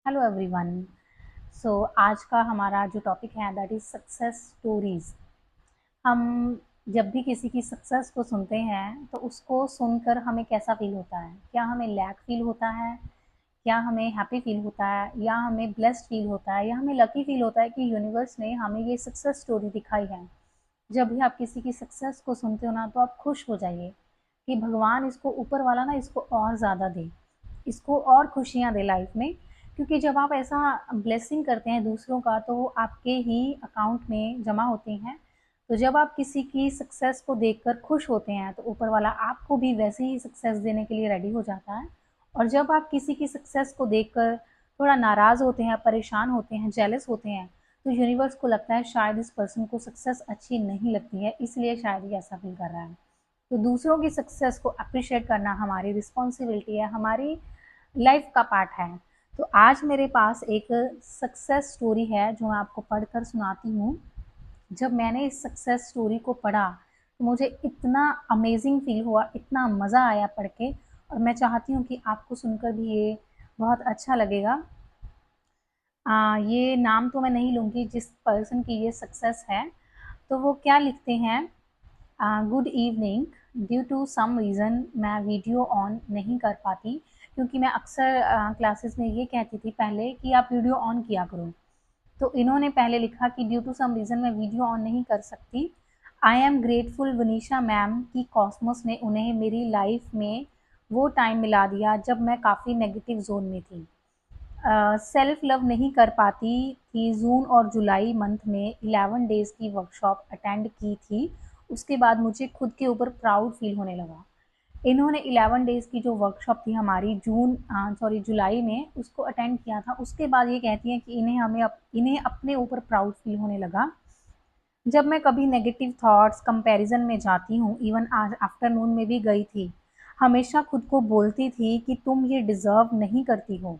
Hello everyone. सो आज का हमारा जो टॉपिक है दैट इज़ सक्सेस स्टोरीज़। हम जब भी किसी की सक्सेस को सुनते हैं तो उसको सुनकर हमें कैसा फ़ील होता है? क्या हमें लैक फ़ील होता है? क्या हमें हैप्पी फ़ील होता है? या हमें ब्लेस्ड फ़ील होता है? या हमें लकी फ़ील होता है कि यूनिवर्स ने हमें ये सक्सेस स्टोरी दिखाई है? जब भी आप किसी की सक्सेस को सुनते हो ना तो आप खुश हो जाइए कि भगवान इसको ऊपर वाला ना इसको और ज़्यादा दे, इसको और खुशियाँ दे लाइफ में। क्योंकि जब आप ऐसा ब्लेसिंग करते हैं दूसरों का तो वो आपके ही अकाउंट में जमा होती हैं। तो जब आप किसी की सक्सेस को देखकर खुश होते हैं तो ऊपर वाला आपको भी वैसे ही सक्सेस देने के लिए रेडी हो जाता है। और जब आप किसी की सक्सेस को देखकर थोड़ा नाराज़ होते हैं, परेशान होते हैं, जेलस होते हैं, तो यूनिवर्स को लगता है शायद इस पर्सन को सक्सेस अच्छी नहीं लगती है, इसलिए शायद ये ऐसा फील कर रहा है। तो दूसरों की सक्सेस को अप्रिशिएट करना हमारी रिस्पॉन्सिबिलिटी है, हमारी लाइफ का पार्ट है। तो आज मेरे पास एक सक्सेस स्टोरी है जो मैं आपको पढ़कर सुनाती हूँ। जब मैंने इस सक्सेस स्टोरी को पढ़ा तो मुझे इतना अमेजिंग फील हुआ, इतना मज़ा आया पढ़ के, और मैं चाहती हूँ कि आपको सुनकर भी ये बहुत अच्छा लगेगा। ये नाम तो मैं नहीं लूँगी जिस पर्सन की ये सक्सेस है। तो वो क्या लिखते हैं, good evening, due to some reason मैं वीडियो ऑन नहीं कर पाती, क्योंकि मैं अक्सर क्लासेस में ये कहती थी पहले कि आप वीडियो ऑन किया करो। तो इन्होंने पहले लिखा कि ड्यू टू सम रीज़न मैं वीडियो ऑन नहीं कर सकती। I am grateful Vanisha ma'am की कॉस्मोस ने उन्हें मेरी लाइफ में वो टाइम मिला दिया जब मैं काफ़ी नेगेटिव जोन में थी। सेल्फ लव नहीं कर पाती थी। जून और जुलाई मंथ में 11 डेज़ की वर्कशॉप अटेंड की थी। उसके बाद मुझे खुद के ऊपर प्राउड फील होने लगा। इन्होंने 11 डेज़ की जो वर्कशॉप थी हमारी जुलाई में उसको अटेंड किया था। उसके बाद ये कहती हैं कि इन्हें अपने ऊपर प्राउड फील होने लगा। जब मैं कभी नेगेटिव थॉट्स कंपैरिजन में जाती हूँ, इवन आज आफ्टरनून में भी गई थी, हमेशा खुद को बोलती थी कि तुम ये डिज़र्व नहीं करती हो।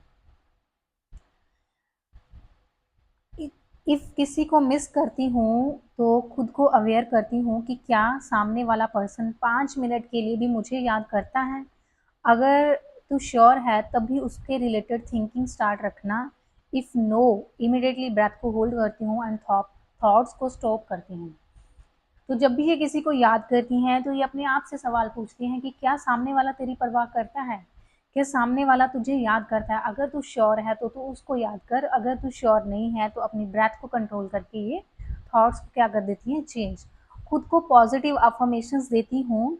इफ़ किसी को मिस करती हूँ तो खुद को अवेयर करती हूँ कि क्या सामने वाला पर्सन 5 मिनट के लिए भी मुझे याद करता है। अगर तू श्योर है तभी उसके रिलेटेड थिंकिंग स्टार्ट रखना। इफ़ नो, इमिडिएटली ब्रेथ को होल्ड करती हूँ एंड थॉट्स को स्टॉप करती हूँ। तो जब भी ये किसी को याद करती हैं तो ये अपने आप से सवाल पूछती हैं कि क्या सामने वाला तेरी परवाह करता है? क्या सामने वाला तुझे याद करता है? अगर तू श्योर है तो तू उसको याद कर, अगर तू श्योर नहीं है तो अपनी ब्रेथ को कंट्रोल करके ये थॉट्स को क्या कर देती हैं, चेंज। खुद को पॉजिटिव अफर्मेशंस देती हूँ।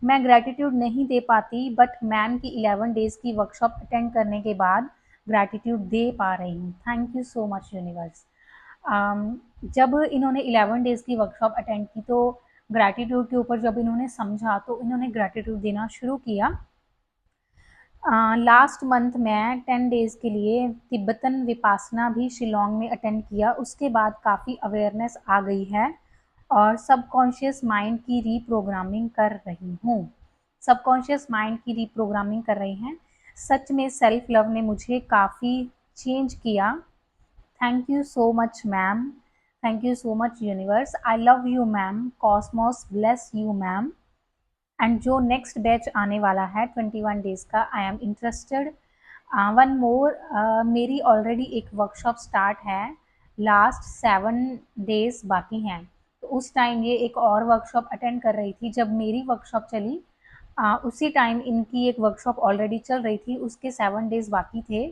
मैं ग्रैटिट्यूड नहीं दे पाती बट मैम की 11 डेज़ की वर्कशॉप अटेंड करने के बाद ग्रैटिट्यूड दे पा रही हूँ। Thank you so much universe. जब इन्होंने 11 डेज़ की वर्कशॉप अटेंड की तो ग्रैटिट्यूड के ऊपर जब इन्होंने समझा तो इन्होंने ग्रैटिट्यूड देना शुरू किया। लास्ट मंथ मैं 10 डेज़ के लिए तिब्बतन विपासना भी शिलोंग में अटेंड किया। उसके बाद काफ़ी अवेयरनेस आ गई है और सबकॉन्शियस माइंड की रीप्रोग्रामिंग कर रही हूँ। सबकॉन्शियस माइंड की रीप्रोग्रामिंग कर रही हैं। सच में सेल्फ लव ने मुझे काफ़ी चेंज किया। Thank you so much ma'am. Thank you so much universe. I love you ma'am. Cosmos bless you ma'am. And जो नेक्स्ट बैच आने वाला है 21 डेज़ का, I am interested. One more, मेरी ऑलरेडी एक वर्कशॉप स्टार्ट है, last 7 days बाकी हैं। तो उस टाइम ये एक और वर्कशॉप अटेंड कर रही थी। जब मेरी वर्कशॉप चली उसी टाइम इनकी एक वर्कशॉप ऑलरेडी चल रही थी, उसके 7 डेज़ बाकी थे।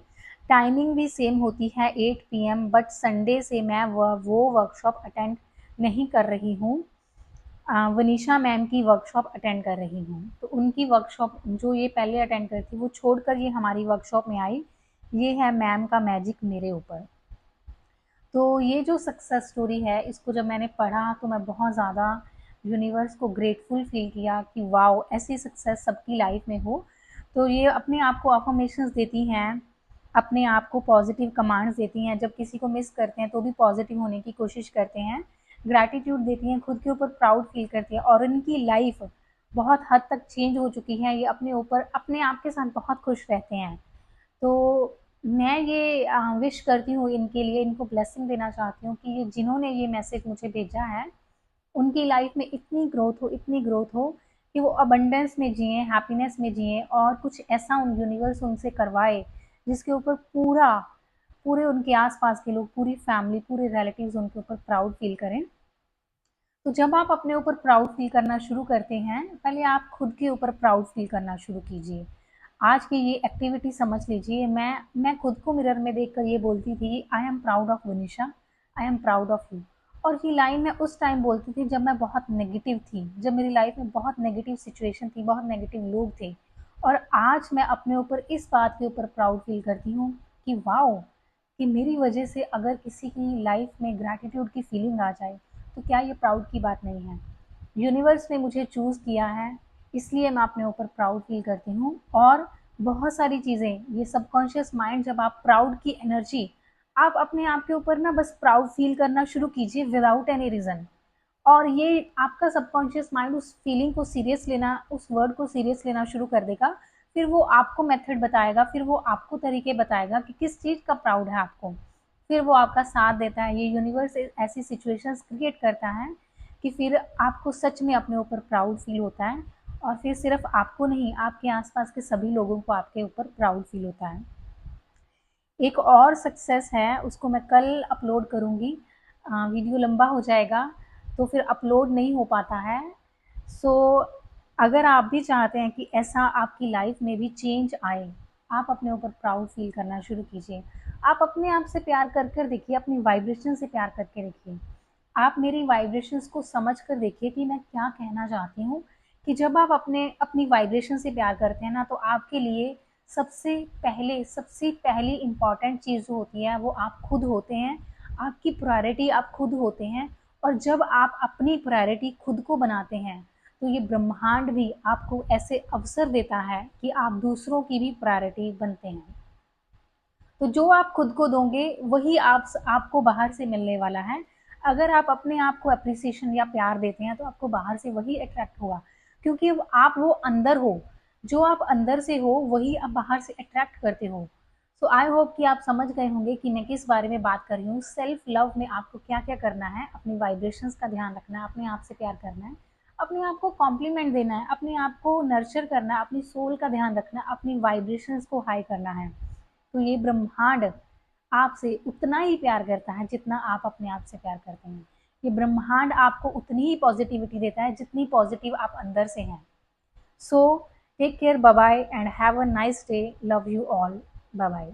टाइमिंग भी सेम होती है 8 PM, बट संडे से मैं वो वर्कशॉप अटेंड नहीं कर रही हूँ। वनीशा मैम की वर्कशॉप अटेंड कर रही हूँ। तो उनकी वर्कशॉप जो ये पहले अटेंड करती थी वो छोड़कर ये हमारी वर्कशॉप में आई। ये है मैम का मैजिक मेरे ऊपर। तो ये जो सक्सेस स्टोरी है इसको जब मैंने पढ़ा तो मैं बहुत ज़्यादा यूनिवर्स को ग्रेटफुल फील किया कि वाओ, ऐसी सक्सेस सबकी लाइफ में हो। तो ये अपने आप को अफर्मेशंस देती हैं, अपने आप को पॉजिटिव कमांड्स देती हैं। जब किसी को मिस करते हैं तो भी पॉजिटिव होने की कोशिश करते हैं। ग्रैटिट्यूड देती हैं, खुद के ऊपर प्राउड फील करती हैं और इनकी लाइफ बहुत हद तक चेंज हो चुकी है। ये अपने ऊपर अपने आप के साथ बहुत खुश रहते हैं। तो मैं ये विश करती हूँ इनके लिए, इनको ब्लेसिंग देना चाहती हूँ कि ये जिन्होंने ये मैसेज मुझे भेजा है उनकी लाइफ में इतनी ग्रोथ हो, इतनी ग्रोथ हो कि वो अबंडेंस में जिए, हैप्पीनेस में जिए और कुछ ऐसा उन यूनिवर्स उनसे करवाए जिसके ऊपर पूरा पूरे उनके आस-पास के लोग, पूरी फैमिली, पूरे रिलेटिव्स उनके ऊपर प्राउड फ़ील करें। तो जब आप अपने ऊपर प्राउड फ़ील करना शुरू करते हैं, पहले आप खुद के ऊपर प्राउड फ़ील करना शुरू कीजिए। आज की ये एक्टिविटी समझ लीजिए, मैं खुद को मिरर में देखकर ये बोलती थी, I am proud of Vinisha, I am proud of you. और ये लाइन मैं उस टाइम बोलती थी जब मैं बहुत नेगेटिव थी, जब मेरी लाइफ में बहुत नेगेटिव सिचुएशन थी, बहुत नेगेटिव लोग थे। और आज मैं अपने ऊपर इस बात के ऊपर प्राउड फ़ील करती हूँ कि वाओ! कि मेरी वजह से अगर किसी की लाइफ में ग्रैटिट्यूड की फीलिंग आ जाए, तो क्या ये प्राउड की बात नहीं है? यूनिवर्स ने मुझे चूज़ किया है, इसलिए मैं अपने ऊपर प्राउड फ़ील करती हूँ। और बहुत सारी चीज़ें, ये सबकॉन्शियस माइंड, जब आप प्राउड की एनर्जी, आप अपने आप के ऊपर ना बस प्राउड फ़ील करना शुरू कीजिए विदाउट एनी रीज़न। और ये आपका सबकॉन्शियस माइंड उस फीलिंग को सीरियस लेना, उस वर्ड को सीरियस लेना शुरू कर देगा। फिर वो आपको मेथड बताएगा, फिर वो आपको तरीके बताएगा कि किस चीज़ का प्राउड है आपको। फिर वो आपका साथ देता है। ये यूनिवर्स ऐसी सिचुएशंस क्रिएट करता है कि फिर आपको सच में अपने ऊपर प्राउड फील होता है। और फिर सिर्फ आपको नहीं, आपके आसपास के सभी लोगों को आपके ऊपर प्राउड फील होता है। एक और सक्सेस है, उसको मैं कल अपलोड करूँगी। वीडियो लंबा हो जाएगा तो फिर अपलोड नहीं हो पाता है। सो अगर आप भी चाहते हैं कि ऐसा आपकी लाइफ में भी चेंज आए, आप अपने ऊपर प्राउड फील करना शुरू कीजिए। आप अपने आप से प्यार कर कर देखिए, अपनी वाइब्रेशन से प्यार करके देखिए। आप मेरी वाइब्रेशंस को समझ कर देखिए कि मैं क्या कहना चाहती हूँ। कि जब आप अपनी वाइब्रेशन से प्यार करते हैं ना, तो आपके लिए सबसे पहली इम्पॉर्टेंट चीज़ जो होती है वो आप खुद होते हैं। आपकी प्रायोरिटी आप खुद होते हैं। और जब आप अपनी प्रायोरिटी खुद को बनाते हैं, तो ये ब्रह्मांड भी आपको ऐसे अवसर देता है कि आप दूसरों की भी प्रायोरिटी बनते हैं। तो जो आप खुद को दोगे वही आपको बाहर से मिलने वाला है। अगर आप अपने आप को एप्रिसिएशन या प्यार देते हैं, तो आपको बाहर से वही अट्रैक्ट होगा, क्योंकि आप वो अंदर हो। जो आप अंदर से हो वही आप बाहर से अट्रैक्ट करते हो। सो आई होप कि आप समझ गए होंगे कि मैं किस बारे में बात कर रही हूँ। सेल्फ लव में आपको क्या क्या करना है, अपनी वाइब्रेशंस का ध्यान रखना है, अपने आप से प्यार करना है, अपने आप को कॉम्प्लीमेंट देना है, अपने आप को नर्चर करना है, अपनी सोल का ध्यान रखना है, अपनी वाइब्रेशंस को हाई करना है। तो ये ब्रह्मांड आपसे उतना ही प्यार करता है जितना आप अपने आप से प्यार करते हैं। ये ब्रह्मांड आपको उतनी ही पॉजिटिविटी देता है जितनी पॉजिटिव आप अंदर से हैं। So take care, bye bye and have a nice day. Love you all. Bye bye.